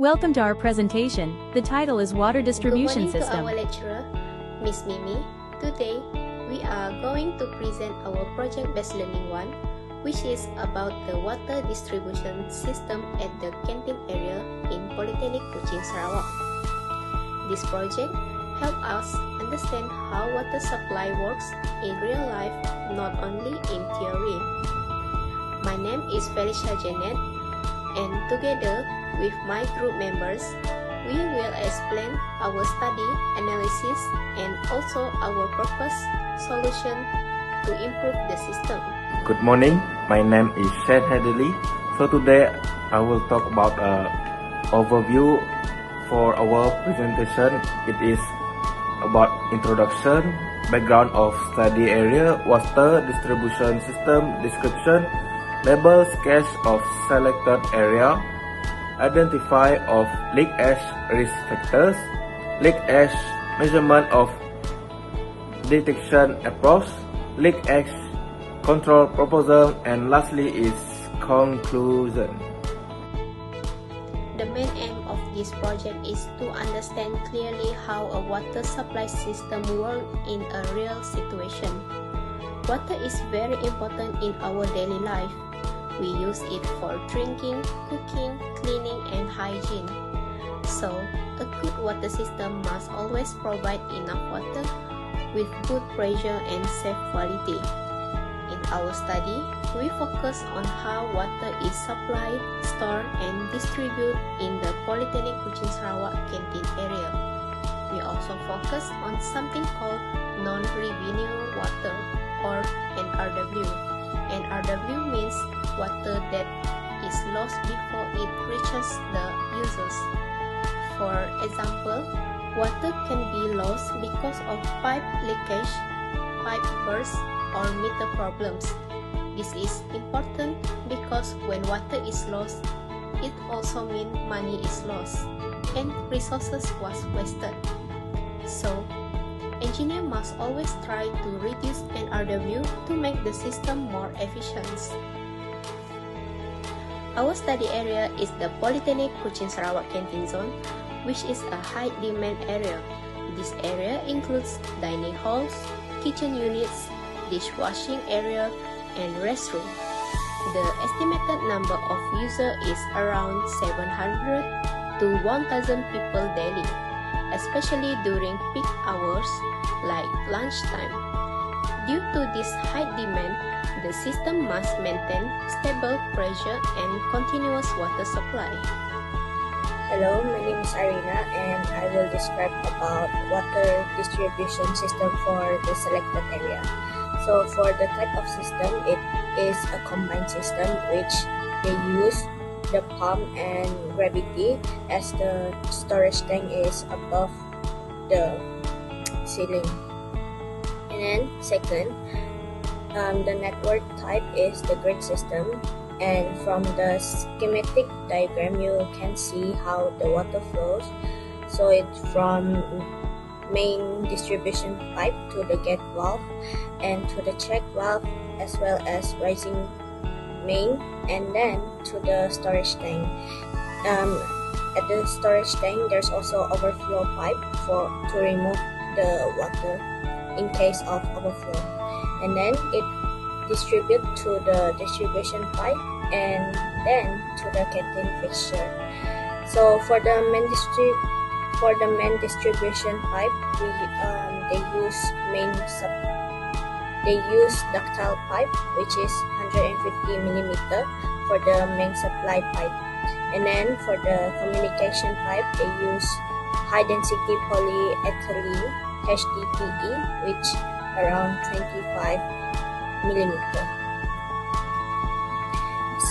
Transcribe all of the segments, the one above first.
Welcome to our presentation. The title is Water Distribution Good morning System. to our lecturer, Miss Mimi. Today, we are going to present our project-based learning 1, which is about the water distribution system at the canteen area in Polytechnic Kuching, Sarawak. This project helps us understand how water supply works in real life, not only in theory. My name is Felicia Janet, and together with my group members, we will explain our study, analysis, and also our purpose solution to improve the system. Good morning, my name is Shad Hadley. So today I will talk about an overview for our presentation. It is about introduction, background of study area, water distribution system description, label sketch of selected area, identify of leakage risk factors, leakage measurement of detection approach, leakage control proposal, and lastly is conclusion. The main aim of this project is to understand clearly how a water supply system works in a real situation. Water is very important in our daily life. We use it for drinking, cooking, cleaning, and hygiene. So, a good water system must always provide enough water with good pressure and safe quality. In our study, we focus on how water is supplied, stored, and distributed in the Polytechnic Kuching Sarawak canteen area. We also focus on something called non-revenue water, or NRW. NRW means water that is lost before it reaches the users. For example, water can be lost because of pipe leakage, pipe burst, or meter problems. This is important because when water is lost, it also means money is lost and resources was wasted. So, engineer must always try to reduce NRW to make the system more efficient. Our study area is the Polytechnic Kuching Sarawak Canteen Zone, which is a high demand area. This area includes dining halls, kitchen units, dishwashing area, and restroom. The estimated number of users is around 700 to 1,000 people daily, especially during peak hours like lunchtime. Due to this high demand, the system must maintain stable pressure and continuous water supply. Hello, my name is Arina and I will describe about water distribution system for the selected area. So for the type of system, it is a combined system which they use the pump and gravity as the storage tank is above the ceiling. And then second, the network type is the grid system, and from the schematic diagram you can see how the water flows. So it's from main distribution pipe to the gate valve and to the check valve, as well as rising main, and then to the storage tank. At the storage tank there's also overflow pipe to remove the water in case of overflow, and then it distribute to the distribution pipe and then to the canteen fixture. So for the main distribution pipe, they use ductile pipe, which is 150 millimeter for the main supply pipe, and then for the communication pipe they use high density polyethylene HDPE, which around 25 millimeter.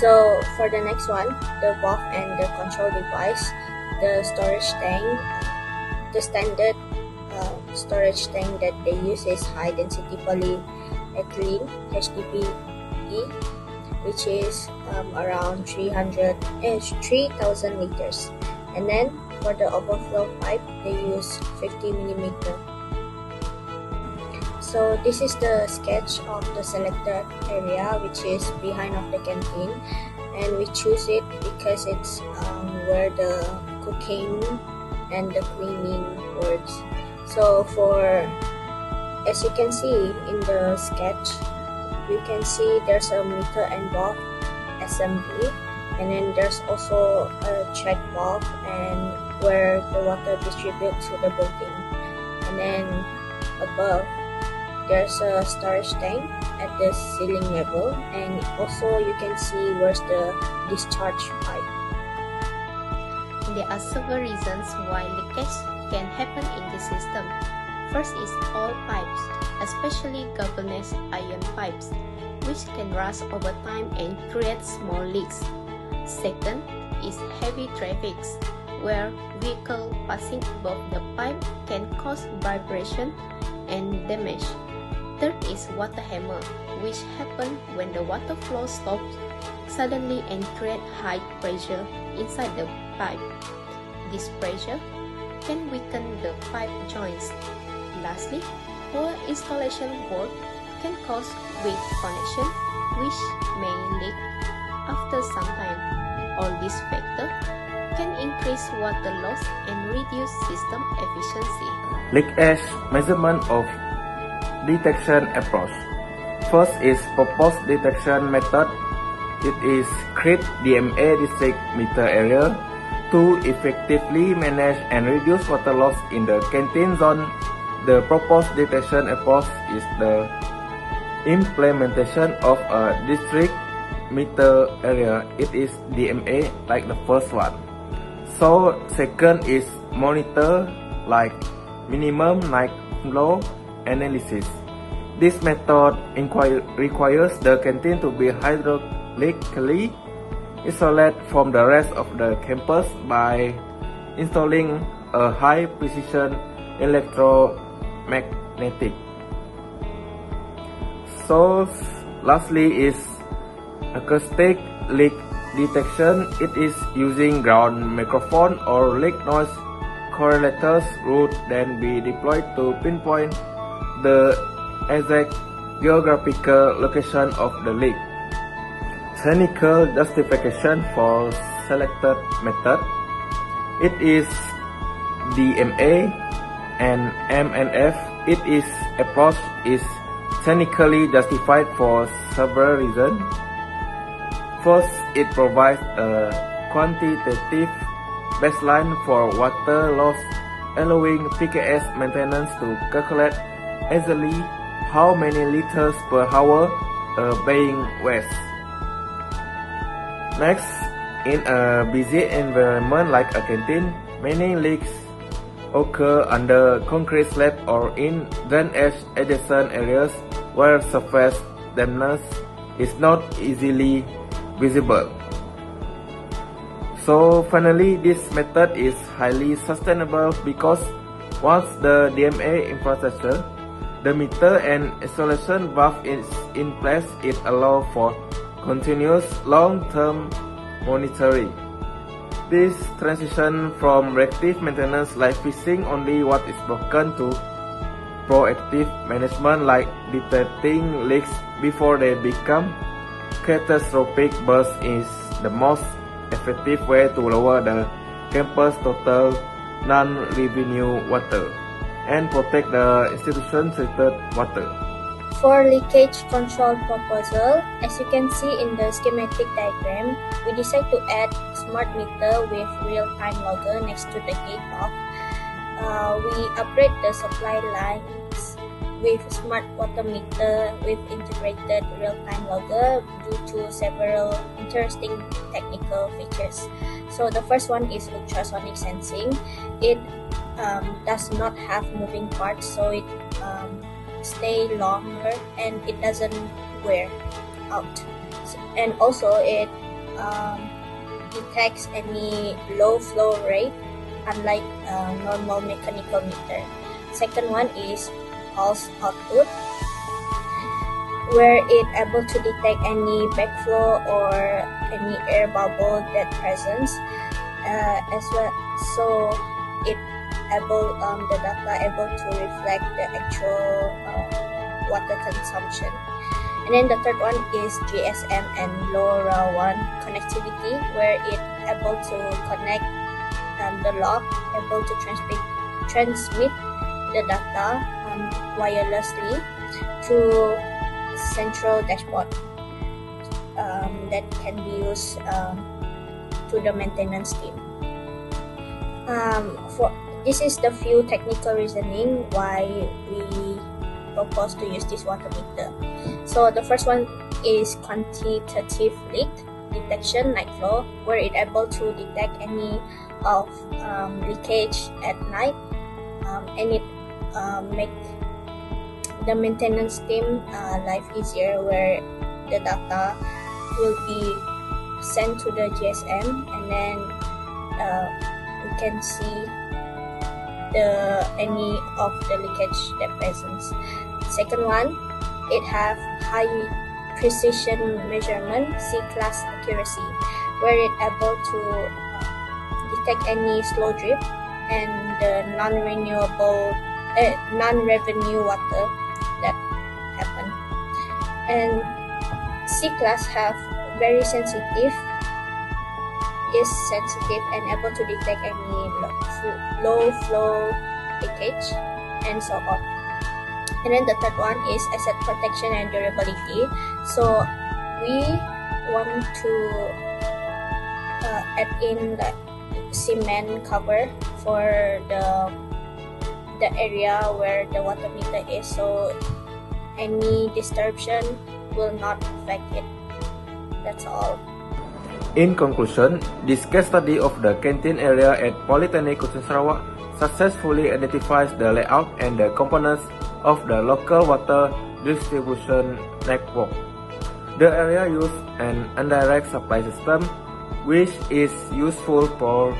So for the next one, the valve and the control device, the storage tank, the standard storage tank that they use is high density polyethylene HDPE, which is around 3,000 liters. And then for the overflow pipe, they use 50 millimeter. So this is the sketch of the selected area, which is behind of the canteen, and we choose it because it's where the cooking and the cleaning works. So as you can see in the sketch, you can see there's a meter and valve assembly, and then there's also a check valve and where the water distributes to the building. And then above there's a storage tank at the ceiling level, and also you can see where's the discharge pipe. There are several reasons why leakage can happen in the system. First is old pipes, especially galvanized iron pipes, which can rust over time and create small leaks. Second is heavy traffic, where vehicles passing above the pipe can cause vibration and damage. Third is water hammer, which happens when the water flow stops suddenly and create high pressure inside the pipe. This pressure can weaken the pipe joints. Lastly, poor installation work can cause weak connection, which may leak after some time. All these factors can increase water loss and reduce system efficiency. Leakage measurement of detection approach. First is proposed detection method. It is create DMA district meter area to effectively manage and reduce water loss in the canteen zone. The proposed detection approach is the implementation of a district meter area. It is DMA like the first one. So second is monitor like minimum night flow analysis. This method requires the canteen to be hydraulically isolated from the rest of the campus by installing a high precision electromagnetic. So lastly is acoustic leak detection. It is using ground microphone or leak noise correlators would then be deployed to pinpoint the exact geographical location of the leak. Technical justification for selected method. It is DMA and MNF. Its approach is technically justified for several reasons. First, it provides a quantitative baseline for water loss, allowing PKS maintenance to calculate easily how many liters per hour being waste. Next, in a busy environment like a canteen, many leaks occur under concrete slab or in drainage adjacent areas where surface dampness is not easily visible. So finally, this method is highly sustainable because once the DMA infrastructure, the meter and installation valve is in place, it allows for continuous long-term monitoring. This transition from reactive maintenance like fixing only what is broken to proactive management like detecting leaks before they become catastrophic bursts is the most effective way to lower the campus total non-revenue water and protect the institution treated water. For leakage control proposal, as you can see in the schematic diagram, we decide to add smart meter with real-time logger next to the gate valve. We upgrade the supply lines with smart water meter with integrated real-time logger due to several interesting technical features. So the first one is ultrasonic sensing. It does not have moving parts, so it stay longer and it doesn't wear out. And also it detects any low flow rate unlike normal mechanical meter. Second one is pulse output, where it able to detect any backflow or any air bubble that presence as well. So it able the data able to reflect the actual water consumption. And then the third one is GSM and LoRaWAN connectivity, where it able to connect the log able to transmit the data wirelessly through central dashboard that can be used to the maintenance team. This is the few technical reasoning why we propose to use this water meter. So the first one is quantitative leak detection night flow, where it able to detect any of leakage at night, and it make the maintenance team life easier, where the data will be sent to the GSM, and then we can see any of the leakage that presents. Second one, it have high precision measurement, C-class accuracy, where it able to detect any slow drip and the non-revenue water that happen. And C-class have very sensitive and able to detect any low flow leakage and so on. And then the third one is asset protection and durability. So we want to add in the cement cover for the area where the water meter is, so any disruption will not affect it. That's all. In conclusion, this case study of the canteen area at Polytechnic Kuching Sarawak successfully identifies the layout and the components of the local water distribution network. The area uses an indirect supply system, which is useful for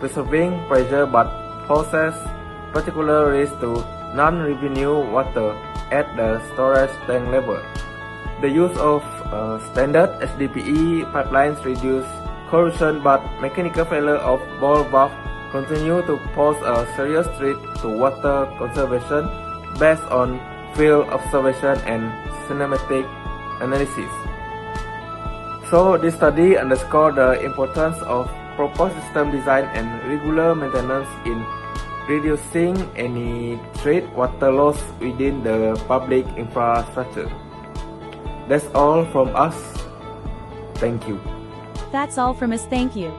preserving pressure but poses particular risk to non-revenue water at the storage tank level. The use of standard HDPE pipelines reduce corrosion, but mechanical failure of ball valve continue to pose a serious threat to water conservation based on field observation and cinematic analysis. So this study underscores the importance of proper system design and regular maintenance in reducing any trade water loss within the public infrastructure. That's all from us. Thank you. That's all from us. Thank you.